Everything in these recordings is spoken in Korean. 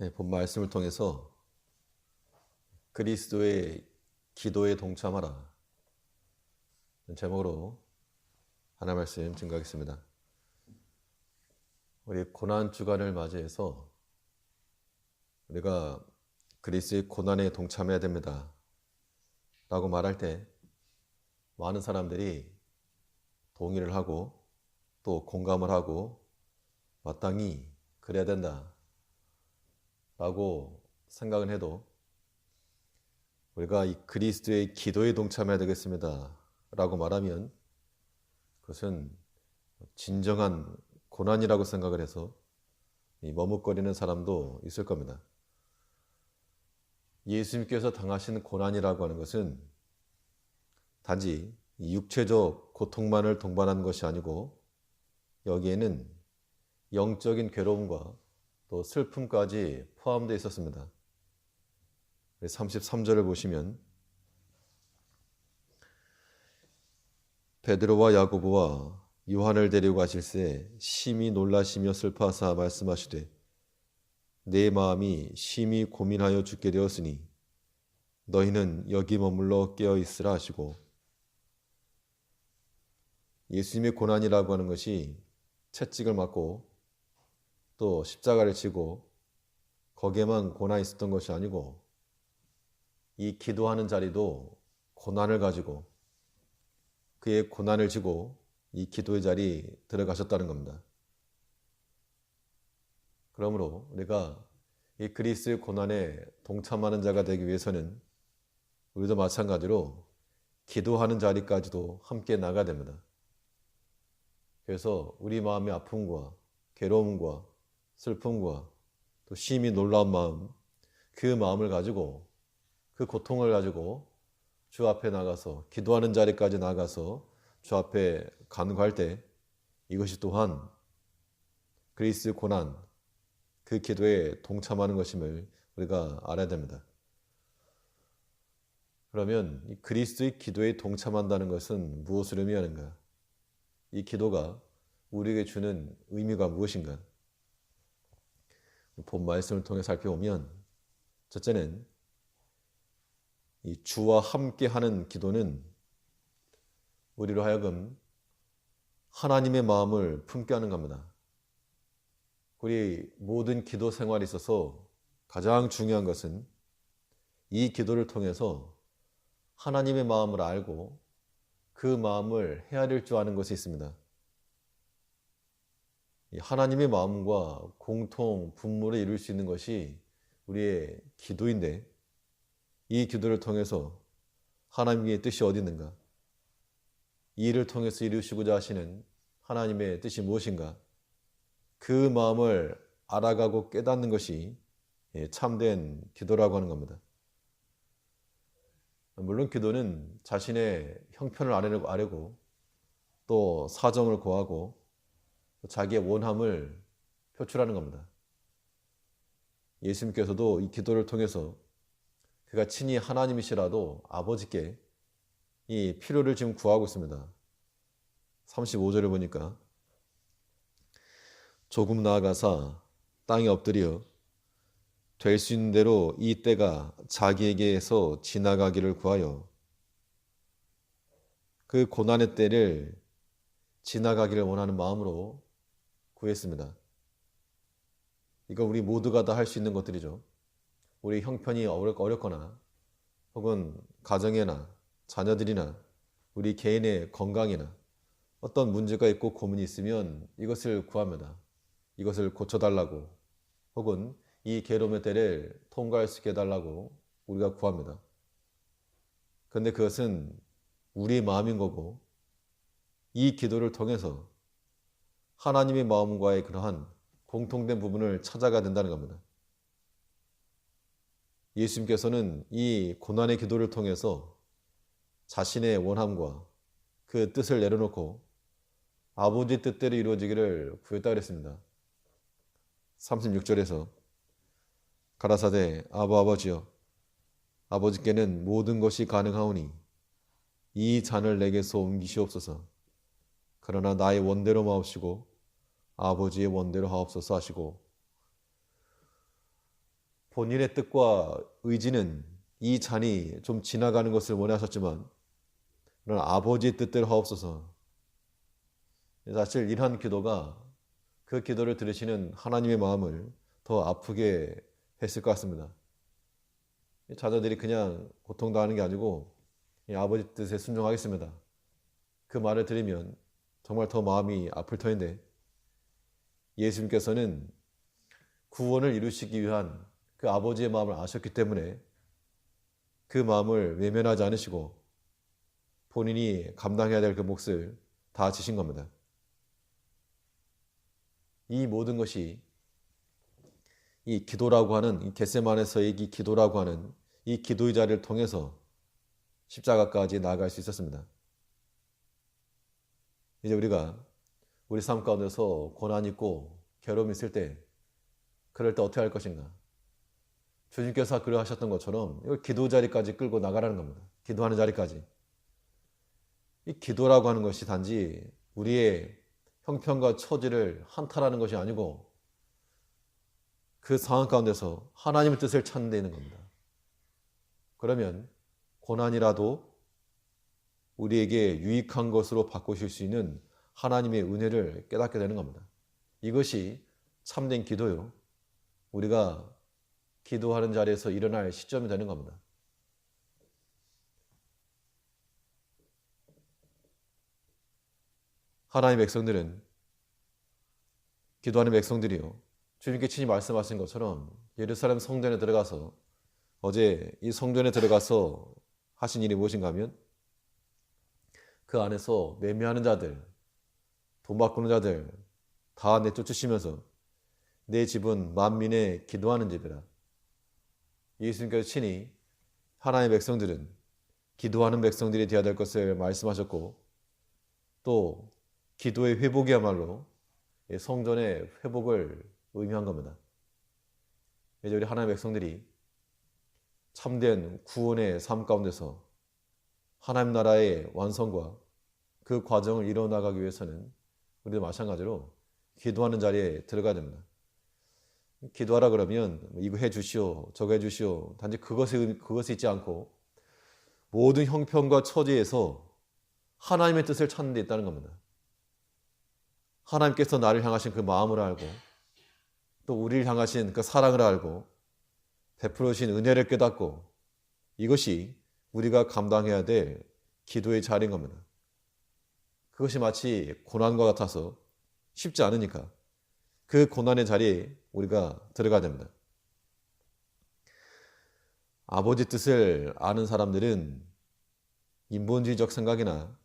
본 말씀을 통해서 그리스도의 기도에 동참하라 제목으로 하나 말씀 증거하겠습니다. 우리 고난 주간을 맞이해서 우리가 그리스도의 고난에 동참해야 됩니다 라고 말할 때 많은 사람들이 동의를 하고 또 공감을 하고 마땅히 그래야 된다 라고 생각은 해도 우리가 이 그리스도의 기도에 동참해야 되겠습니다 라고 말하면 그것은 진정한 고난이라고 생각을 해서 머뭇거리는 사람도 있을 겁니다. 예수님께서 당하신 고난이라고 하는 것은 단지 육체적 고통만을 동반한 것이 아니고 여기에는 영적인 괴로움과 또 슬픔까지 포함되어 있었습니다. 33절을 보시면 베드로와 야고보와 요한을 데리고 가실새 심히 놀라시며 슬퍼하사 말씀하시되 내 마음이 심히 고민하여 죽게 되었으니 너희는 여기 머물러 깨어있으라 하시고, 예수님의 고난이라고 하는 것이 채찍을 맞고 또 십자가를 지고 거기에만 고난이 있었던 것이 아니고 이 기도하는 자리도 고난을 가지고 그의 고난을 지고 이 기도의 자리에 들어가셨다는 겁니다. 그러므로 우리가 이 그리스도의 고난에 동참하는 자가 되기 위해서는 우리도 마찬가지로 기도하는 자리까지도 함께 나가야 됩니다. 그래서 우리 마음의 아픔과 괴로움과 슬픔과 또 심히 놀라운 마음, 그 마음을 가지고 그 고통을 가지고 주 앞에 나가서 기도하는 자리까지 나가서 주 앞에 간구할 때 이것이 또한 그리스도의 고난, 그 기도에 동참하는 것임을 우리가 알아야 됩니다. 그러면 이 그리스도의 기도에 동참한다는 것은 무엇을 의미하는가? 이 기도가 우리에게 주는 의미가 무엇인가? 본 말씀을 통해 살펴보면 첫째는 이 주와 함께 하는 기도는 우리로 하여금 하나님의 마음을 품게 하는 겁니다. 우리 모든 기도 생활에 있어서 가장 중요한 것은 이 기도를 통해서 하나님의 마음을 알고 그 마음을 헤아릴 줄 아는 것이 있습니다. 하나님의 마음과 공통 분모를 이룰 수 있는 것이 우리의 기도인데 이 기도를 통해서 하나님의 뜻이 어디 있는가? 이 일을 통해서 이루시고자 하시는 하나님의 뜻이 무엇인가? 그 마음을 알아가고 깨닫는 것이 참된 기도라고 하는 겁니다. 물론 기도는 자신의 형편을 아뢰고 또 사정을 고하고 또 자기의 원함을 표출하는 겁니다. 예수님께서도 이 기도를 통해서 그가 친히 하나님이시라도 아버지께 이 필요를 지금 구하고 있습니다. 35절을 보니까 조금 나아가사 땅에 엎드려 될 수 있는 대로 이 때가 자기에게서 지나가기를 구하여 그 고난의 때를 지나가기를 원하는 마음으로 구했습니다. 이거 우리 모두가 다 할 수 있는 것들이죠. 우리 형편이 어렵거나 혹은 가정이나 자녀들이나 우리 개인의 건강이나 어떤 문제가 있고 고민이 있으면 이것을 구합니다. 이것을 고쳐달라고 혹은 이 괴로움의 때를 통과할 수 있게 해달라고 우리가 구합니다. 그런데 그것은 우리의 마음인 거고 이 기도를 통해서 하나님의 마음과의 그러한 공통된 부분을 찾아가야 된다는 겁니다. 예수님께서는 이 고난의 기도를 통해서 자신의 원함과 그 뜻을 내려놓고 아버지의 뜻대로 이루어지기를 구했다고 했습니다. 36절에서 가라사대 아버지여 아버지께는 모든 것이 가능하오니 이 잔을 내게서 옮기시옵소서. 그러나 나의 원대로 마옵시고 아버지의 원대로 하옵소서 하시고 본인의 뜻과 의지는 이 잔이 좀 지나가는 것을 원하셨지만 그런 아버지의 뜻대로 하옵소서. 사실 이러한 기도가 그 기도를 들으시는 하나님의 마음을 더 아프게 했을 것 같습니다. 자녀들이 그냥 고통당하는 게 아니고 아버지 뜻에 순종하겠습니다, 그 말을 들으면 정말 더 마음이 아플 터인데, 예수님께서는 구원을 이루시기 위한 그 아버지의 마음을 아셨기 때문에 그 마음을 외면하지 않으시고 본인이 감당해야 될 그 몫을 다 지신 겁니다. 이 모든 것이 이 기도라고 하는, 이 겟세마네에서의 이 기도라고 하는 이 기도의 자리를 통해서 십자가까지 나아갈 수 있었습니다. 이제 우리가 우리 삶 가운데서 고난 있고 괴로움이 있을 때, 그럴 때 어떻게 할 것인가? 주님께서 그러하셨던 것처럼 이걸 기도 자리까지 끌고 나가라는 겁니다. 기도하는 자리까지. 이 기도라고 하는 것이 단지 우리의 형편과 처지를 한탄하는 것이 아니고 그 상황 가운데서 하나님의 뜻을 찾는 데 있는 겁니다. 그러면 고난이라도 우리에게 유익한 것으로 바꾸실 수 있는 하나님의 은혜를 깨닫게 되는 겁니다. 이것이 참된 기도요, 우리가 기도하는 자리에서 일어날 시점이 되는 겁니다. 하나님의 백성들은, 기도하는 백성들이요, 주님께 친히 말씀하신 것처럼 예루살렘 성전에 들어가서, 어제 이 성전에 들어가서 하신 일이 무엇인가 하면 그 안에서 매매하는 자들, 돈 바꾸는 자들 다 내쫓으시면서 내 집은 만민의 기도하는 집이라. 예수님께서 친히 하나님의 백성들은 기도하는 백성들이 되어야 될 것을 말씀하셨고, 또 기도의 회복이야말로 성전의 회복을 의미한 겁니다. 이제 우리 하나님의 백성들이 참된 구원의 삶 가운데서 하나님 나라의 완성과 그 과정을 이뤄나가기 위해서는 우리도 마찬가지로 기도하는 자리에 들어가야 됩니다. 기도하라 그러면 이거 해 주시오, 저거 해 주시오, 단지 그것이 있지 않고 모든 형편과 처지에서 하나님의 뜻을 찾는 데 있다는 겁니다. 하나님께서 나를 향하신 그 마음을 알고, 또 우리를 향하신 그 사랑을 알고 베풀어 주신 은혜를 깨닫고, 이것이 우리가 감당해야 될 기도의 자리인 겁니다. 그것이 마치 고난과 같아서 쉽지 않으니까 그 고난의 자리에 우리가 들어가야 됩니다. 아버지 뜻을 아는 사람들은 인본주의적 생각이나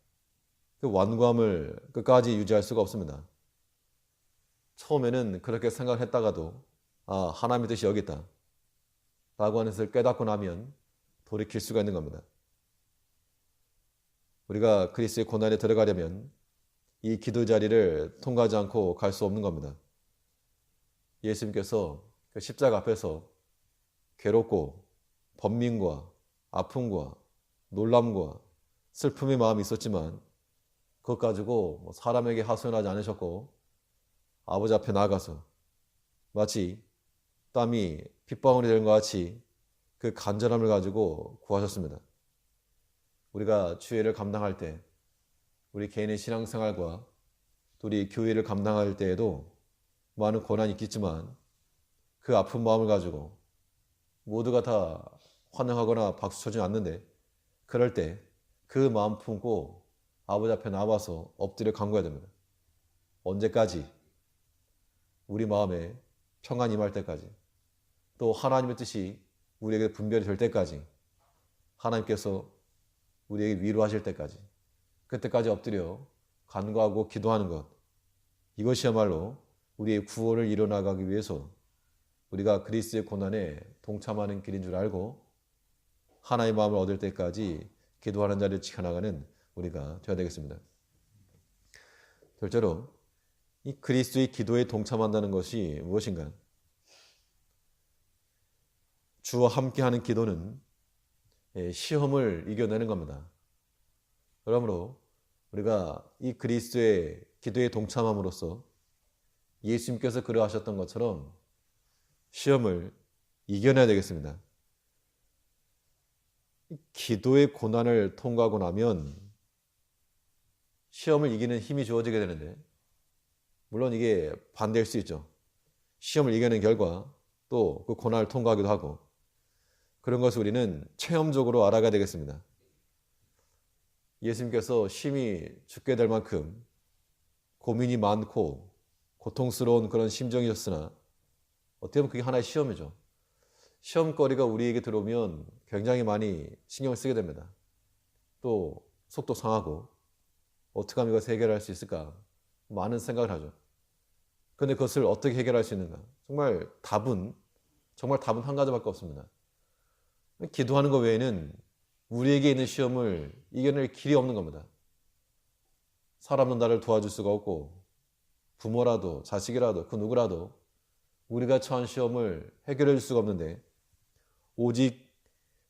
그 완고함을 끝까지 유지할 수가 없습니다. 처음에는 그렇게 생각했다가도 하나님의 뜻이 여기 있다 라고 하는 것을 깨닫고 나면 돌이킬 수가 있는 겁니다. 우리가 그리스도의 고난에 들어가려면 이 기도 자리를 통과하지 않고 갈 수 없는 겁니다. 예수님께서 그 십자가 앞에서 괴롭고 번민과 아픔과 놀람과 슬픔의 마음이 있었지만 그것 가지고 사람에게 하소연하지 않으셨고, 아버지 앞에 나아가서 마치 땀이 핏방울이 되는 것 같이 그 간절함을 가지고 구하셨습니다. 우리가 주일을 감당할 때, 우리 개인의 신앙생활과 또 우리 교회를 감당할 때에도 많은 고난이 있겠지만 그 아픈 마음을 가지고 모두가 다 환영하거나 박수 쳐주지 않는데, 그럴 때 그 마음 품고 아버지 앞에 나와서 엎드려 간구해야 됩니다. 언제까지? 우리 마음에 평안이 임할 때까지, 또 하나님의 뜻이 우리에게 분별이 될 때까지, 하나님께서 우리에게 위로하실 때까지, 그때까지 엎드려 간구하고 기도하는 것, 이것이야말로 우리의 구원을 이뤄나가기 위해서 우리가 그리스도의 고난에 동참하는 길인 줄 알고 하나의 마음을 얻을 때까지 기도하는 자리를 지켜나가는 우리가 되어야 되겠습니다. 둘째로, 이 그리스도의 기도에 동참한다는 것이 무엇인가? 주와 함께하는 기도는 시험을 이겨내는 겁니다. 그러므로 우리가 이 그리스도의 기도에 동참함으로써 예수님께서 그러하셨던 것처럼 시험을 이겨내야 되겠습니다. 기도의 고난을 통과하고 나면 시험을 이기는 힘이 주어지게 되는데, 물론 이게 반대일 수 있죠. 시험을 이겨낸 결과 또 그 고난을 통과하기도 하고, 그런 것을 우리는 체험적으로 알아가야 되겠습니다. 예수님께서 심히 죽게 될 만큼 고민이 많고 고통스러운 그런 심정이었으나 어떻게 보면 그게 하나의 시험이죠. 시험거리가 우리에게 들어오면 굉장히 많이 신경을 쓰게 됩니다. 또 속도 상하고 어떻게 하면 이것을 해결할 수 있을까 많은 생각을 하죠. 그런데 그것을 어떻게 해결할 수 있는가? 정말 답은 한 가지밖에 없습니다. 기도하는 것 외에는 우리에게 있는 시험을 이겨낼 길이 없는 겁니다. 사람은 나를 도와줄 수가 없고 부모라도 자식이라도 그 누구라도 우리가 처한 시험을 해결해 줄 수가 없는데, 오직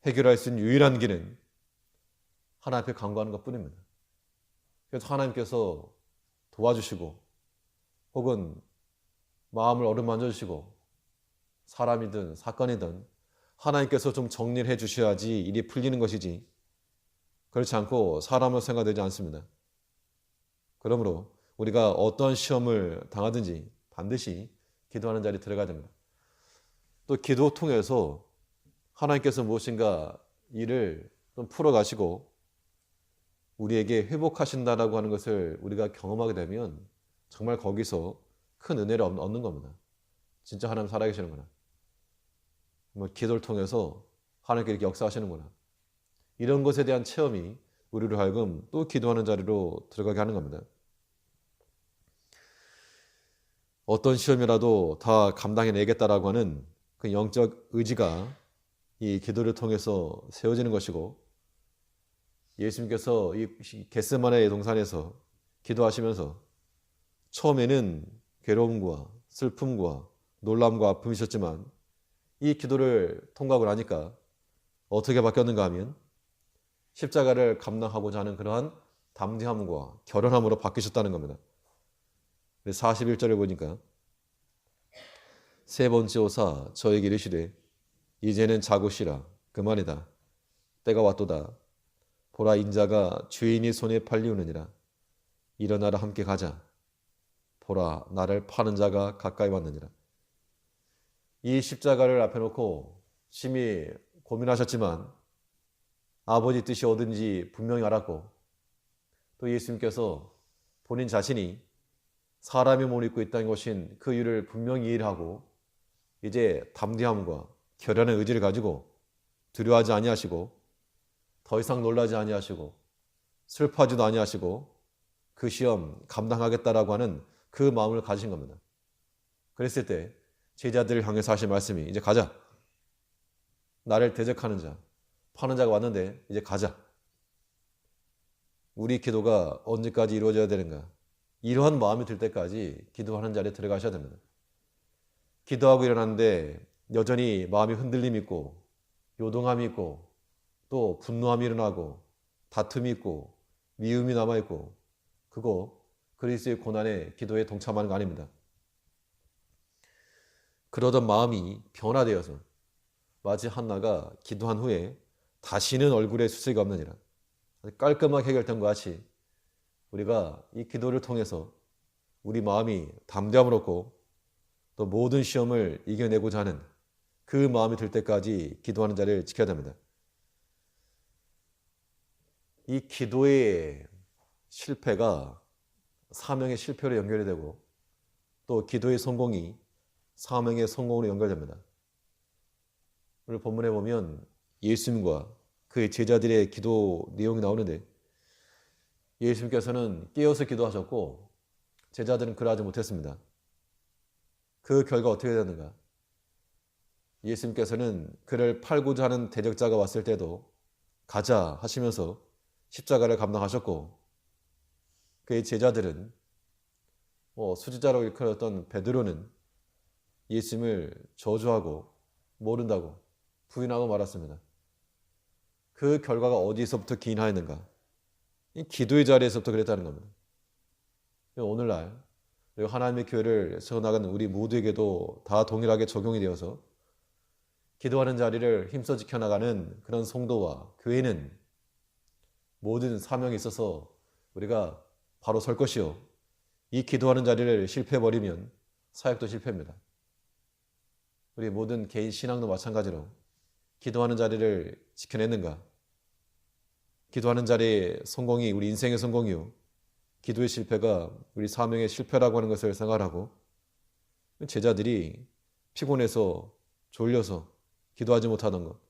해결할 수 있는 유일한 길은 하나님 앞에 간구하는 것뿐입니다. 그래서 하나님께서 도와주시고 혹은 마음을 어루만져 주시고 사람이든 사건이든 하나님께서 좀 정리를 해 주셔야지 일이 풀리는 것이지, 그렇지 않고 사람으로 생각되지 않습니다. 그러므로 우리가 어떤 시험을 당하든지 반드시 기도하는 자리에 들어가야 됩니다. 또 기도 통해서 하나님께서 무엇인가 일을 좀 풀어가시고 우리에게 회복하신다라고 하는 것을 우리가 경험하게 되면 정말 거기서 큰 은혜를 얻는 겁니다. 진짜 하나님 살아계시는구나. 기도를 통해서 하나님께 이렇게 역사하시는구나. 이런 것에 대한 체험이 우리로 하여금 또 기도하는 자리로 들어가게 하는 겁니다. 어떤 시험이라도 다 감당해내겠다라고 하는 그 영적 의지가 이 기도를 통해서 세워지는 것이고, 예수님께서 이 겟세마네 동산에서 기도하시면서 처음에는 괴로움과 슬픔과 놀람과 아픔이셨지만 이 기도를 통과하고 나니까 어떻게 바뀌었는가 하면 십자가를 감당하고자 하는 그러한 담대함과 결연함으로 바뀌셨다는 겁니다. 41절을 보니까 세 번째 오사 저에게 이르시되 이제는 자고 쉬라. 그만이다. 때가 왔도다. 보라, 인자가 주인이 손에 팔리우느니라. 일어나라, 함께 가자. 보라, 나를 파는 자가 가까이 왔느니라. 이 십자가를 앞에 놓고 심히 고민하셨지만 아버지 뜻이 어딘지 분명히 알았고, 또 예수님께서 본인 자신이 사람의 몸을 입고 있다는 것인 그 이유를 분명히 이해를 하고 이제 담대함과 결연한 의지를 가지고 두려워하지 아니하시고 더 이상 놀라지 아니하시고 슬퍼하지도 아니하시고 그 시험 감당하겠다라고 하는 그 마음을 가지신 겁니다. 그랬을 때 제자들을 향해서 하신 말씀이 이제 가자. 나를 대적하는 자, 파는 자가 왔는데 이제 가자. 우리 기도가 언제까지 이루어져야 되는가? 이러한 마음이 들 때까지 기도하는 자리에 들어가셔야 됩니다. 기도하고 일어났는데 여전히 마음이 흔들림이 있고 요동함이 있고 또 분노함이 일어나고 다툼이 있고 미움이 남아있고, 그거 그리스도의 고난에 기도에 동참하는 거 아닙니다. 그러던 마음이 변화되어서 마치 한나가 기도한 후에 다시는 얼굴에 수색이 없느니라. 깔끔하게 해결된 것 같이 우리가 이 기도를 통해서 우리 마음이 담대함을 얻고 또 모든 시험을 이겨내고자 하는 그 마음이 들 때까지 기도하는 자리를 지켜야 됩니다. 이 기도의 실패가 사명의 실패로 연결이 되고 또 기도의 성공이 사명의 성공으로 연결됩니다. 오늘 본문에 보면 예수님과 그의 제자들의 기도 내용이 나오는데, 예수님께서는 깨어서 기도하셨고 제자들은 그러하지 못했습니다. 그 결과 어떻게 되는가? 예수님께서는 그를 팔고자 하는 대적자가 왔을 때도 가자 하시면서 십자가를 감당하셨고, 그의 제자들은 수지자라고 일컬었던 베드로는 예수님을 저주하고 모른다고 부인하고 말았습니다. 그 결과가 어디서부터 기인하였는가? 이 기도의 자리에서부터 그랬다는 겁니다. 오늘날 하나님의 교회를 세워나가는 우리 모두에게도 다 동일하게 적용이 되어서 기도하는 자리를 힘써 지켜나가는 그런 성도와 교회는 모든 사명에 있어서 우리가 바로 설 것이요. 이 기도하는 자리를 실패해버리면 사역도 실패입니다. 우리 모든 개인 신앙도 마찬가지로 기도하는 자리를 지켜냈는가? 기도하는 자리의 성공이 우리 인생의 성공이요. 기도의 실패가 우리 사명의 실패라고 하는 것을 생각하고 제자들이 피곤해서 졸려서 기도하지 못하던 것.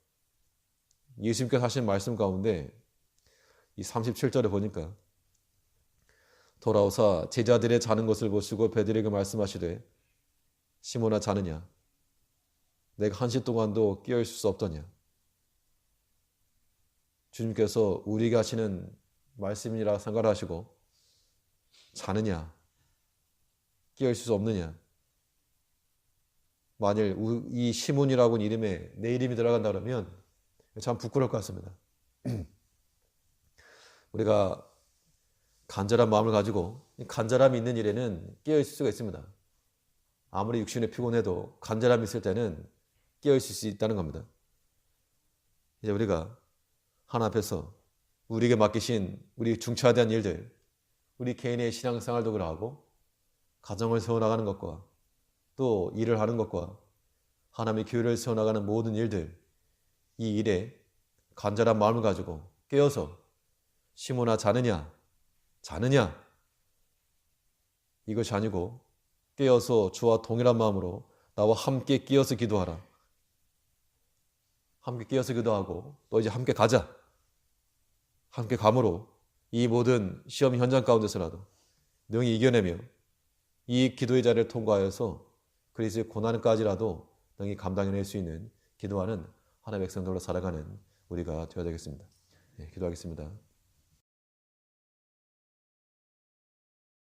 예수님께서 하신 말씀 가운데 이 37절에 보니까 돌아오사 제자들의 자는 것을 보시고 베드로에게 말씀하시되 시몬아 자느냐 내가 1시 동안도 깨어 있을 수 없더냐. 주님께서 우리에게 하시는 말씀이라 생각하시고 자느냐 깨어 있을 수 없느냐. 만일 이 시몬이라고 하는 이름에 내 이름이 들어간다 그러면 참 부끄러울 것 같습니다. 우리가 간절한 마음을 가지고 간절함이 있는 일에는 깨어 있을 수가 있습니다. 아무리 육신에 피곤해도 간절함이 있을 때는 깨어 있을 수 있다는 겁니다. 이제 우리가 하나님 앞에서 우리에게 맡기신 우리 중차대한 일들, 우리 개인의 신앙생활도 그러하고 가정을 세워나가는 것과 또 일을 하는 것과 하나님의 교회를 세워나가는 모든 일들, 이 일에 간절한 마음을 가지고 깨어서 시몬아 자느냐 이것이 아니고 깨어서 주와 동일한 마음으로 나와 함께 깨어서 기도하라. 함께 깨어서 기도하고 또 이제 함께 가자. 함께 감으로 이 모든 시험 현장 가운데서라도 능히 이겨내며 이 기도의 자리를 통과하여서 그리스도의 고난까지라도 능히 감당해낼 수 있는 기도하는 하나님의 백성들로 살아가는 우리가 되어야 되겠습니다. 기도하겠습니다.